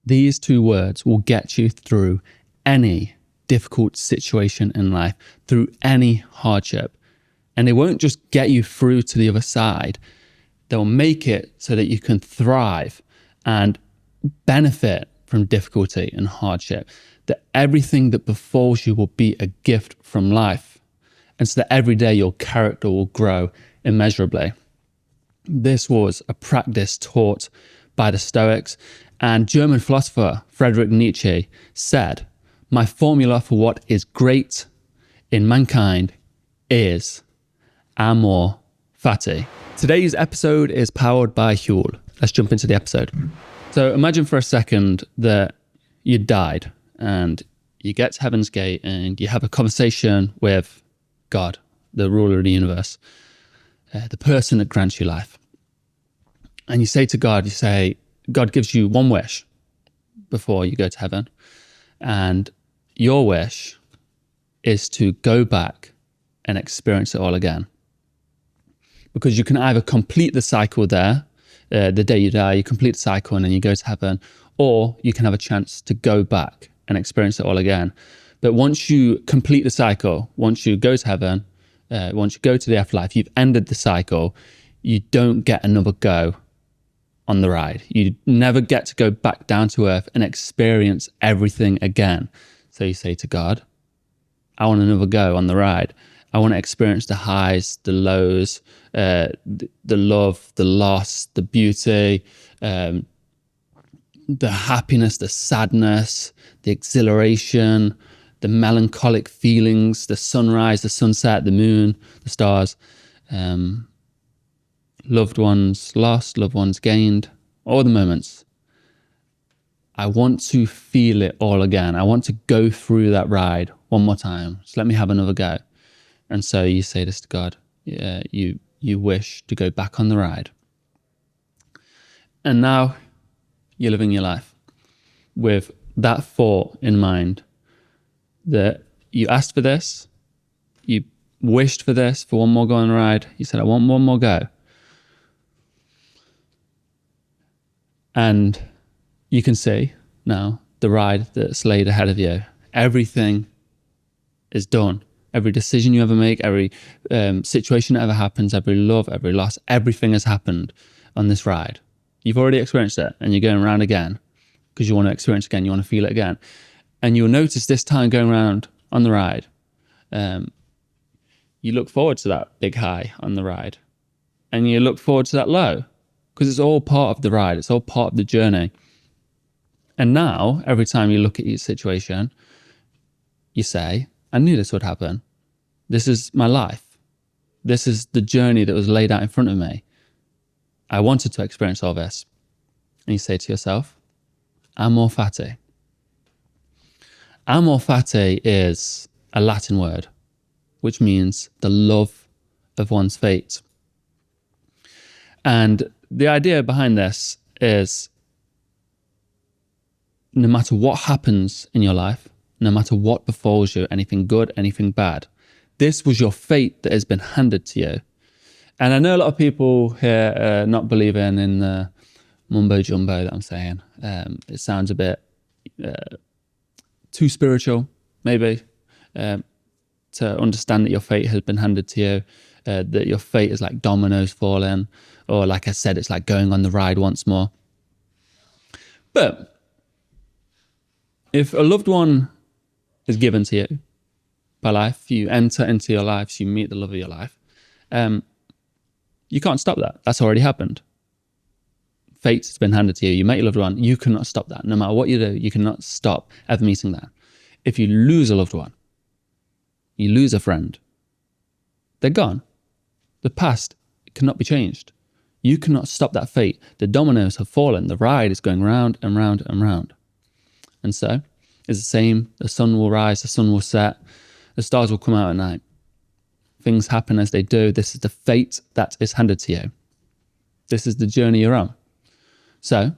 These two words will get you through any difficult situation in life, through any hardship. And they won't just get you through to the other side. They'll make it so that you can thrive and benefit from difficulty and hardship. That everything that befalls you will be a gift from life. And so that every day your character will grow immeasurably. This was a practice taught by the Stoics, and German philosopher Friedrich Nietzsche said, "My formula for what is great in mankind is Amor Fati." Today's episode is powered by Huel. Let's jump into the episode. So imagine for a second that you died and you get to Heaven's Gate and you have a conversation with God, the ruler of the universe, the person that grants you life. And you say to God, God gives you one wish before you go to heaven. And your wish is to go back and experience it all again. Because you can either complete the cycle there, the day you die, you complete the cycle and then you go to heaven, or you can have a chance to go back and experience it all again. But once you complete the cycle, once you go to heaven, once you go to the afterlife, you've ended the cycle, you don't get another go on the ride. You never get to go back down to earth and experience everything again. So you say to God, I want another go on the ride. I want to experience the highs, the lows, the love, the loss, the beauty, the happiness, the sadness, the exhilaration, the melancholic feelings, the sunrise, the sunset, the moon, the stars, loved ones lost, loved ones gained, all the moments. I want to feel it all again. I want to go through that ride one more time. So let me have another go. And so you say this to God, you wish to go back on the ride. And now you're living your life with that thought in mind that you asked for this, you wished for this, for one more go on the ride. You said, I want one more go. And you can see now the ride that's laid ahead of you. Everything is done. Every decision you ever make, every situation that ever happens, every love, every loss, everything has happened on this ride. You've already experienced it and you're going around again because you want to experience it again, you want to feel it again. And you'll notice this time going around on the ride, you look forward to that big high on the ride and you look forward to that low because it's all part of the ride. It's all part of the journey. And now, every time you look at each situation, you say, I knew this would happen. This is my life. This is the journey that was laid out in front of me. I wanted to experience all this. And you say to yourself, Amor Fati. Amor Fati is a Latin word, which means the love of one's fate. And the idea behind this is no matter what happens in your life, no matter what befalls you, anything good, anything bad, this was your fate that has been handed to you. And I know a lot of people here not believing in the mumbo jumbo that I'm saying. It sounds a bit too spiritual, maybe, to understand that your fate has been handed to you, that your fate is like dominoes falling, or like I said, it's like going on the ride once more. But if a loved one is given to you by life, you enter into your life, you meet the love of your life, you can't stop that. That's already happened. Fate has been handed to you. You met your loved one. You cannot stop that. No matter what you do, you cannot stop ever meeting that. If you lose a loved one, you lose a friend, they're gone. The past cannot be changed. You cannot stop that fate. The dominoes have fallen. The ride is going round and round and round. And so it's the same. The sun will rise, the sun will set, the stars will come out at night. Things happen as they do. This is the fate that is handed to you. This is the journey you're on. So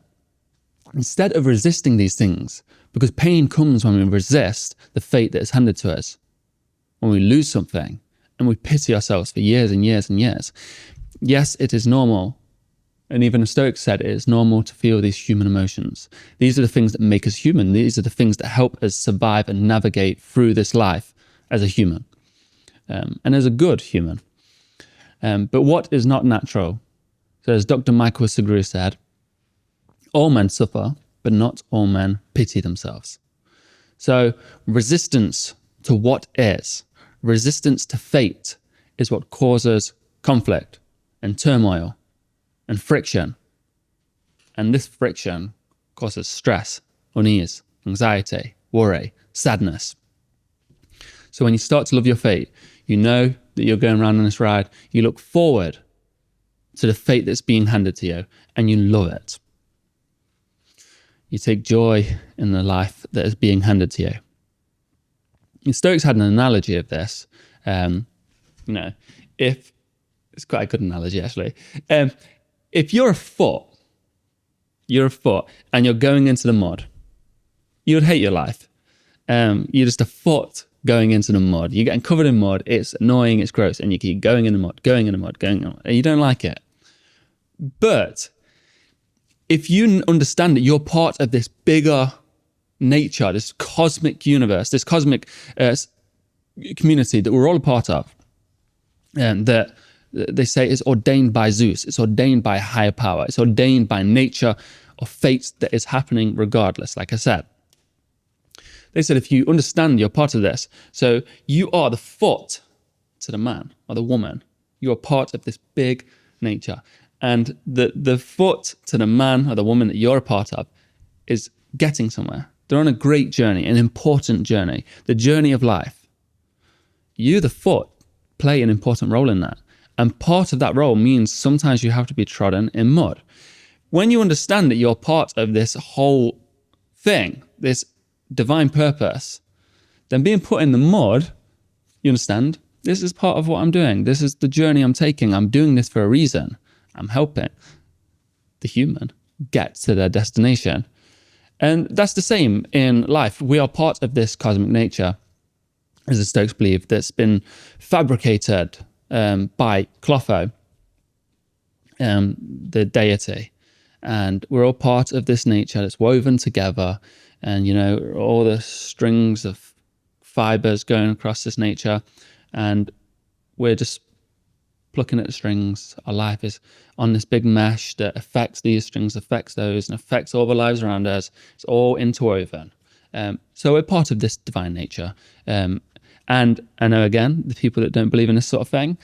instead of resisting these things, because pain comes when we resist the fate that is handed to us, when we lose something and we pity ourselves for years and years and years. Yes, it is normal And even the Stoics said it is normal to feel these human emotions. These are the things that make us human. These are the things that help us survive and navigate through this life as a human, and as a good human. But what is not natural? So as Dr. Michael Segru said, all men suffer, but not all men pity themselves. So resistance to what is, resistance to fate, is what causes conflict and turmoil and friction. And this friction causes stress, unease, anxiety, worry, sadness. So when you start to love your fate, you know that you're going around on this ride, you look forward to the fate that's being handed to you, and you love it. You take joy in the life that is being handed to you. The Stoics had an analogy of this. If it's quite a good analogy actually. If you're a foot and you're going into the mud, you would hate your life. You're just a foot going into the mud. You're getting covered in mud. It's annoying, it's gross, and you keep going in the mud, and you don't like it. But if you understand that you're part of this bigger nature, this cosmic universe, this cosmic community that we're all a part of, and that they say is ordained by Zeus, it's ordained by a higher power, it's ordained by nature or fate that is happening regardless, like I said. They said if you understand you're part of this, so you are the foot to the man or the woman, you are part of this big nature. And the foot to the man or the woman that you're a part of is getting somewhere. They're on a great journey, an important journey, the journey of life. You, the foot, play an important role in that. And part of that role means sometimes you have to be trodden in mud. When you understand that you're part of this whole thing, this divine purpose, then being put in the mud, you understand, this is part of what I'm doing. This is the journey I'm taking. I'm doing this for a reason. I'm helping the human get to their destination. And that's the same in life. We are part of this cosmic nature, as the Stoics believe, that's been fabricated by Clotho, the deity. And we're all part of this nature that's woven together. And, all the strings of fibers going across this nature. And we're just plucking at the strings. Our life is on this big mesh that affects these strings, affects those, and affects all the lives around us. It's all interwoven. So we're part of this divine nature. And I know, again, the people that don't believe in this sort of thing,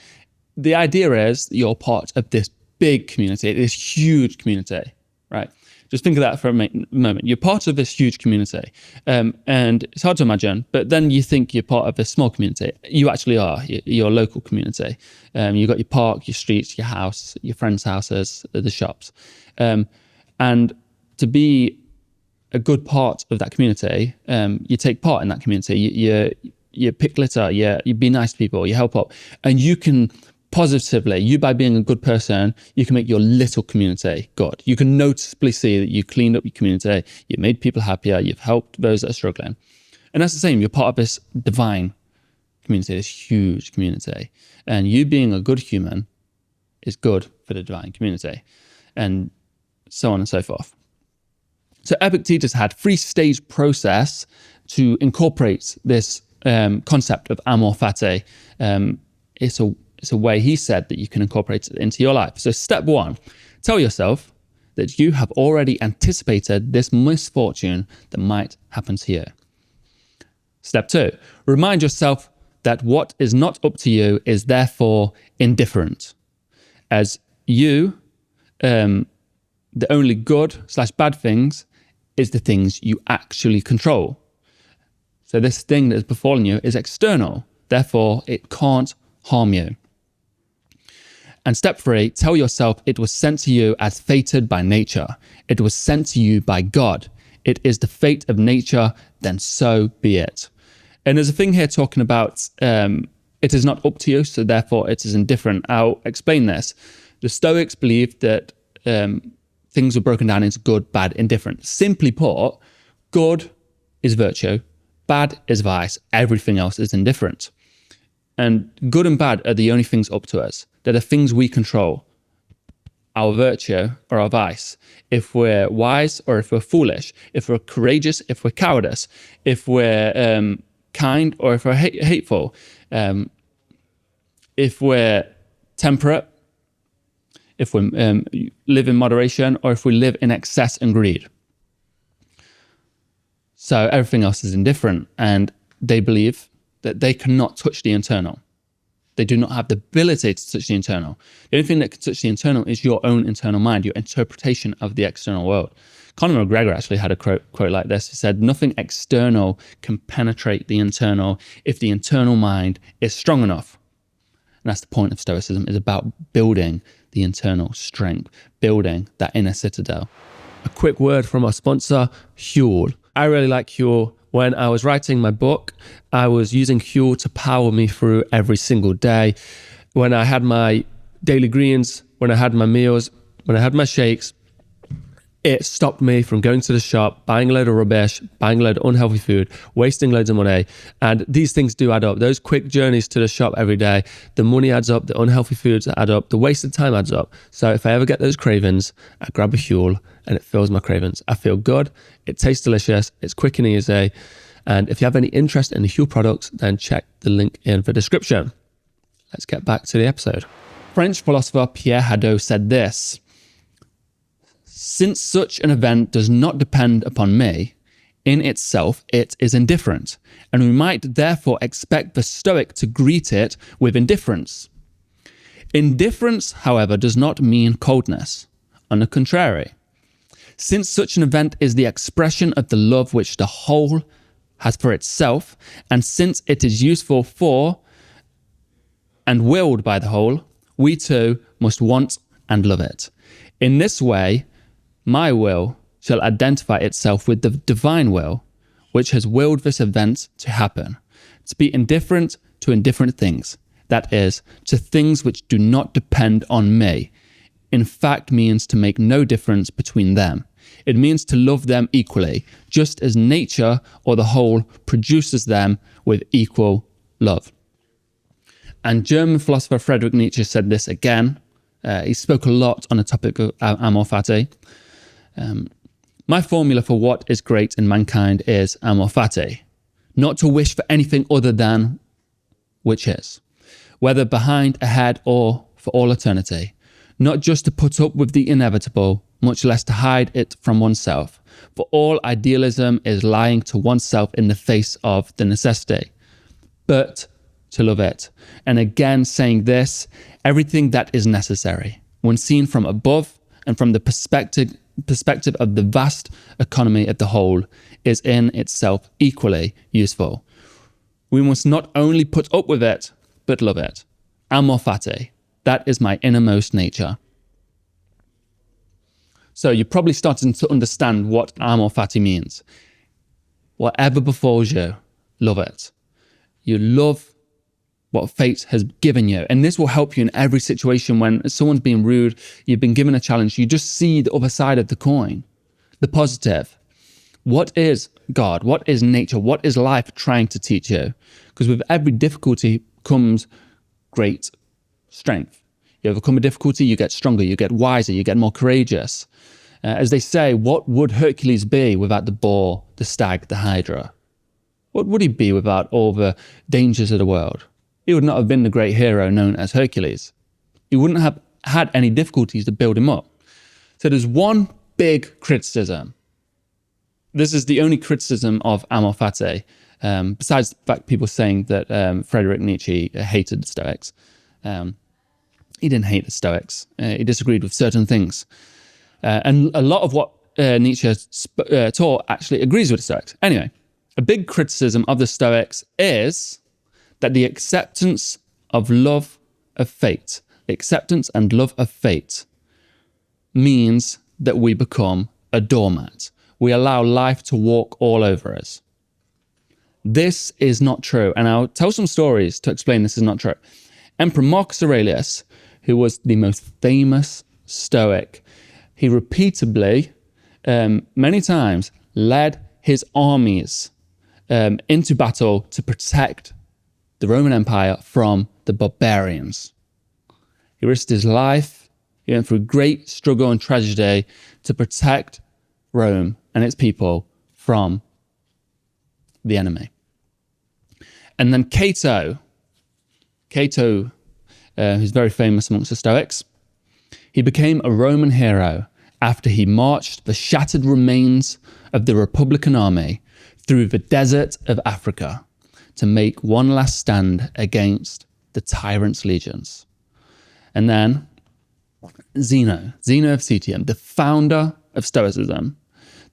the idea is that you're part of this big community, this huge community, right? Just think of that for a moment. You're part of this huge community, and it's hard to imagine, but then you think you're part of this small community. You actually are, your local community. You've got your park, your streets, your house, your friends' houses, the shops. And to be a good part of that community, you take part in that community. You pick litter, you be nice to people, you help out, and you can positively, you by being a good person, you can make your little community good. You can noticeably see that you cleaned up your community, you made people happier, you've helped those that are struggling. And that's the same, you're part of this divine community, this huge community. And you being a good human is good for the divine community, and so on and so forth. So Epictetus had a 3-stage process to incorporate this concept of Amor Fati. It's a way, he said, that you can incorporate it into your life. So step 1, tell yourself that you have already anticipated this misfortune that might happen to you. Step 2, remind yourself that what is not up to you is therefore indifferent. As you, the only good/bad things is the things you actually control. So this thing that has befallen you is external, therefore it can't harm you. And step 3, tell yourself it was sent to you as fated by nature. It was sent to you by God. It is the fate of nature, then so be it. And there's a thing here talking about it is not up to you, so therefore it is indifferent. I'll explain this. The Stoics believed that things were broken down into good, bad, indifferent. Simply put, good is virtue, bad is vice, everything else is indifferent. And good and bad are the only things up to us. They're the things we control. our virtue or our vice, if we're wise or if we're foolish, if we're courageous, if we're cowardice, if we're kind or if we're hateful, if we're temperate, if we live in moderation, or if we live in excess and greed. So everything else is indifferent, and they believe that they cannot touch the internal. They do not have the ability to touch the internal. The only thing that can touch the internal is your own internal mind, your interpretation of the external world. Conor McGregor actually had a quote like this. He said, "Nothing external can penetrate the internal if the internal mind is strong enough." And that's the point of Stoicism, is about building the internal strength, building that inner citadel. A quick word from our sponsor, Huel. I really like Huel. When I was writing my book, I was using Huel to power me through every single day. When I had my daily greens, when I had my meals, when I had my shakes, it stopped me from going to the shop, buying a load of rubbish, buying a load of unhealthy food, wasting loads of money. And these things do add up. Those quick journeys to the shop every day, the money adds up, the unhealthy foods add up, the wasted time adds up. So if I ever get those cravings, I grab a Huel and it fills my cravings. I feel good, it tastes delicious, it's quick and easy. And if you have any interest in the Huel products, then check the link in the description. Let's get back to the episode. French philosopher Pierre Hadot said this: "Since such an event does not depend upon me, in itself it is indifferent, and we might therefore expect the Stoic to greet it with indifference. Indifference, however, does not mean coldness. On the contrary, since such an event is the expression of the love which the whole has for itself, and since it is useful for and willed by the whole, we too must want and love it. In this way, my will shall identify itself with the divine will, which has willed this event to happen, to be indifferent to indifferent things, that is, to things which do not depend on me. In fact means to make no difference between them. It means to love them equally, just as nature or the whole produces them with equal love." And German philosopher Friedrich Nietzsche said this again. He spoke a lot on the topic of Amor Fati. "My formula for what is great in mankind is Amor Fati, not to wish for anything other than which is, whether behind, ahead, or for all eternity, not just to put up with the inevitable, much less to hide it from oneself, for all idealism is lying to oneself in the face of the necessity, but to love it." And again saying this, everything that is necessary, when seen from above and from the perspective of the vast economy of the whole, is in itself equally useful. We must not only put up with it, but love it. Amor Fati, that is my innermost nature. So you're probably starting to understand what Amor Fati means. Whatever befalls you, love it. You love what fate has given you. And this will help you in every situation. When someone's being rude, you've been given a challenge, you just see the other side of the coin, the positive. What is God? What is nature? What is life trying to teach you? Because with every difficulty comes great strength. You overcome a difficulty, you get stronger, you get wiser, you get more courageous. As they say, what would Hercules be without the boar, the stag, the hydra? What would he be without all the dangers of the world? He would not have been the great hero known as Hercules. He wouldn't have had any difficulties to build him up. So there's one big criticism. This is the only criticism of Amor Fati, besides the fact people saying that Friedrich Nietzsche hated the Stoics. He didn't hate the Stoics. He disagreed with certain things. And a lot of what Nietzsche taught actually agrees with the Stoics. Anyway, a big criticism of the Stoics is that the acceptance of love of fate, the acceptance and love of fate means that we become a doormat. We allow life to walk all over us. This is not true. And I'll tell some stories to explain this is not true. Emperor Marcus Aurelius, who was the most famous Stoic, he repeatedly, many times, led his armies into battle to protect the Roman Empire from the barbarians. He risked his life He went through great struggle and tragedy to protect Rome and its people from the enemy. And then Cato, who's very famous amongst the Stoics, he became a Roman hero after he marched the shattered remains of the Republican army through the desert of Africa to make one last stand against the tyrant's legions. And then Zeno of Citium, the founder of Stoicism,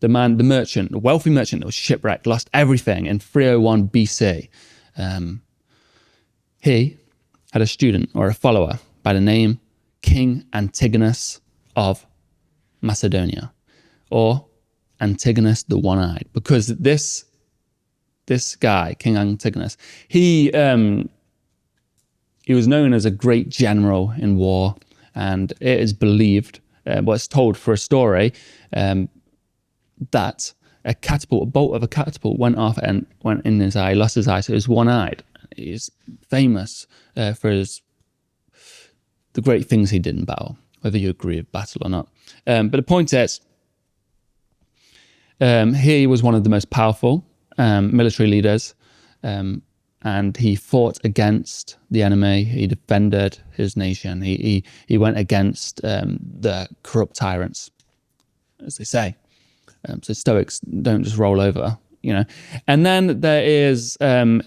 the merchant, the wealthy merchant that was shipwrecked, lost everything in 301 BC. He had a student or a follower by the name King Antigonus of Macedonia, or Antigonus the One-Eyed, because this guy, King Antigonus, he was known as a great general in war, and it is believed, it's told for a story, that a bolt of a catapult went off and went in his eye, lost his eye, so he was one-eyed. He's famous for the great things he did in battle, whether you agree with battle or not. But the point is, he was one of the most powerful military leaders, and he fought against the enemy. He defended his nation. He went against the corrupt tyrants, as they say. So Stoics don't just roll over, And then there is another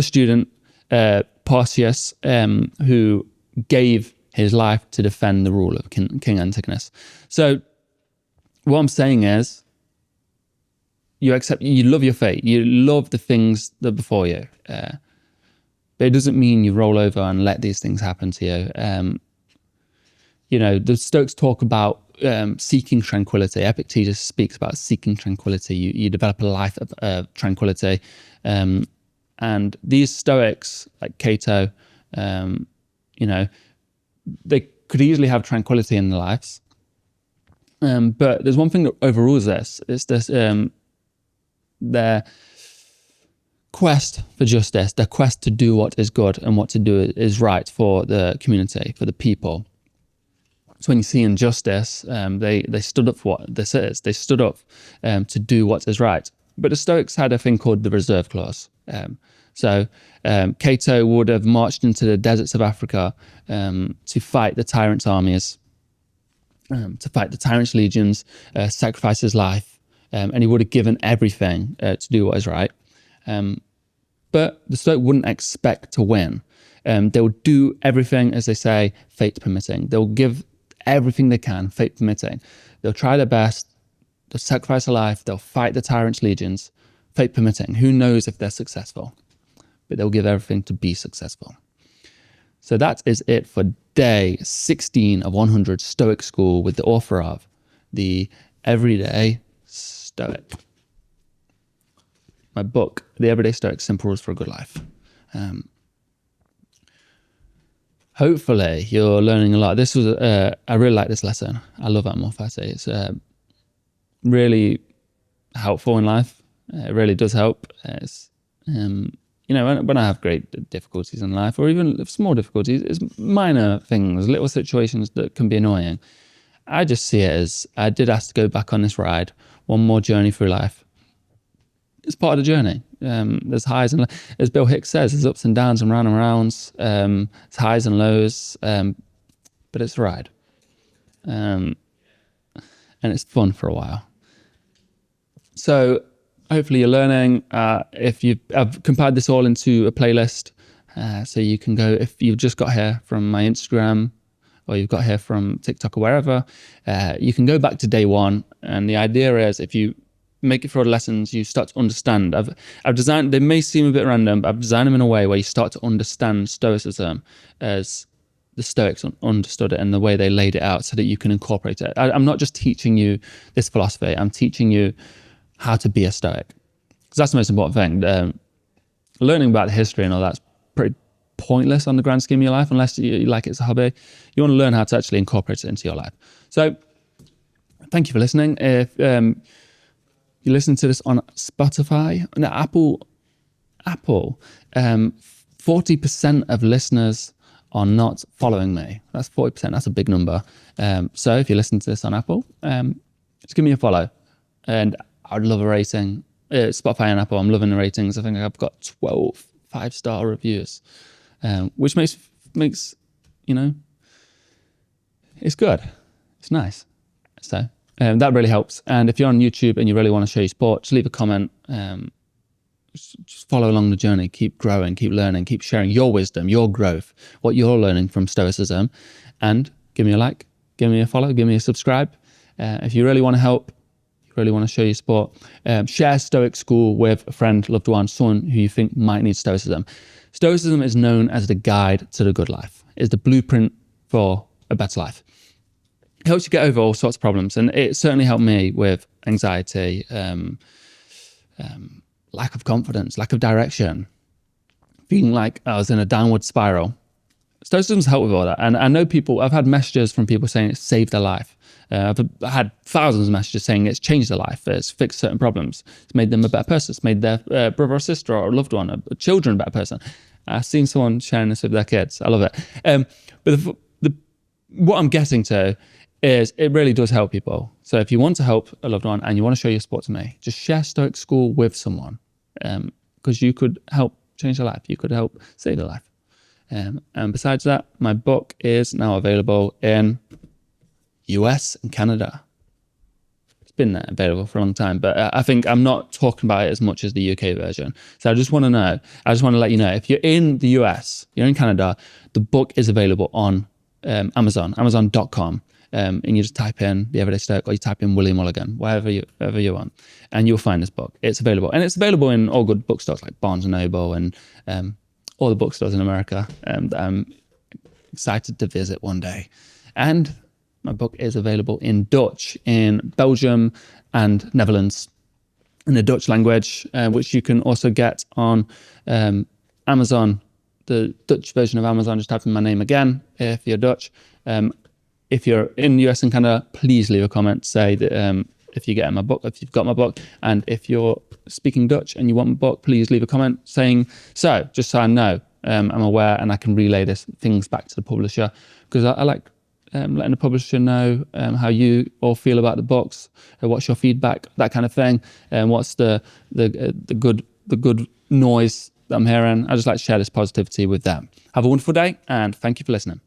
student, Partius, who gave his life to defend the rule of King Antigonus. So what I'm saying is, you love your fate, you love the things that are before you, but it doesn't mean you roll over and let these things happen to you. The Stoics talk about seeking tranquility. Ep.16 speaks about seeking tranquility. You develop a life of tranquility. And these Stoics, like Cato, they could easily have tranquility in their lives. But there's one thing that overrules this. It's this their quest for justice, their quest to do what is good and what to do is right for the community, for the people. So when you see injustice, they stood up for what this is. They stood up to do what is right. But the Stoics had a thing called the reserve clause. So Cato would have marched into the deserts of Africa to fight the tyrant's armies, to fight the tyrant's legions, sacrifice his life, and he would have given everything to do what is right. But the Stoic wouldn't expect to win. They will do everything, as they say, fate permitting. They'll give everything they can, fate permitting. They'll try their best. They'll sacrifice a life. They'll fight the tyrant's legions, fate permitting. Who knows if they're successful? But they'll give everything to be successful. So that is it for day 16 of 100 Stoic School with the author of the Everyday Stoic. My book, The Everyday Stoic, Simple Rules for a Good Life. Hopefully you're learning a lot. This was, I really like this lesson. I love Amor Fati. It's really helpful in life. It really does help. It's, when I have great difficulties in life, or even small difficulties, it's minor things, little situations that can be annoying. I just see it as, I did ask to go back on this ride, one more journey through life. It's part of the journey. There's highs and lows. As Bill Hicks says, there's ups and downs and rounds. It's highs and lows, but it's a ride. And it's fun for a while. So hopefully you're learning. I've compiled this all into a playlist, so you can go, if you've just got here from my Instagram, or you've got here from TikTok or wherever, you can go back to day one. And the idea is, if you make it through the lessons, you start to understand. I've designed, they may seem a bit random, but I've designed them in a way where you start to understand Stoicism as the Stoics understood it and the way they laid it out, so that you can incorporate it. I'm not just teaching you this philosophy, I'm teaching you how to be a Stoic. Because that's the most important thing. Learning about the history and all that's pretty pointless on the grand scheme of your life, unless you like it's a hobby. You want to learn how to actually incorporate it into your life. So thank you for listening. If you listen to this on Spotify, no, Apple, 40% of listeners are not following me. That's 40%. That's a big number. So if you listen to this on Apple, just give me a follow. And I'd love a rating. Spotify and Apple, I'm loving the ratings. I think I've got 12 5-star reviews, which makes, it's good. It's nice. So that really helps. And if you're on YouTube and you really want to show your support, just leave a comment. Just follow along the journey. Keep growing, keep learning, keep sharing your wisdom, your growth, what you're learning from Stoicism. And give me a like, give me a follow, give me a subscribe. If you really want to help, you really want to show your support, share Stoic School with a friend, loved one, someone who you think might need Stoicism. Stoicism is known as the guide to the good life. It's the blueprint for a better life. It helps you get over all sorts of problems. And it certainly helped me with anxiety, lack of confidence, lack of direction, feeling like I was in a downward spiral. Stoicism's helped with all that. And I know I've had messages from people saying it's saved their life. I've had thousands of messages saying it's changed their life. It's fixed certain problems. It's made them a better person. It's made their brother or sister or a loved one, a children, a better person. I've seen someone sharing this with their kids. I love it. But what I'm getting to is it really does help people. So if you want to help a loved one and you want to show your support to me, just share Stoic School with someone, because you could help change their life. You could help save their life. And besides that, my book is now available in US and Canada. It's been available for a long time, but I think I'm not talking about it as much as the UK version. So I just want to let you know, if you're in the US, you're in Canada, the book is available on Amazon.com. And you just type in the Everyday Stoic, or you type in William Mulligan, wherever you want, and you'll find this book. It's available, and it's available in all good bookstores like Barnes & Noble and all the bookstores in America. I'm excited to visit one day. And my book is available in Dutch in Belgium and Netherlands, in the Dutch language, which you can also get on Amazon, the Dutch version of Amazon. Just type in my name again if you're Dutch. If you're in the US and Canada, please leave a comment. Say that if you get my book, if you've got my book, and if you're speaking Dutch and you want my book, please leave a comment saying so, just so I know I'm aware and I can relay things back to the publisher, because I like letting the publisher know how you all feel about the books, what's your feedback, that kind of thing, and what's the good noise that I'm hearing. I just like to share this positivity with them. Have a wonderful day, and thank you for listening.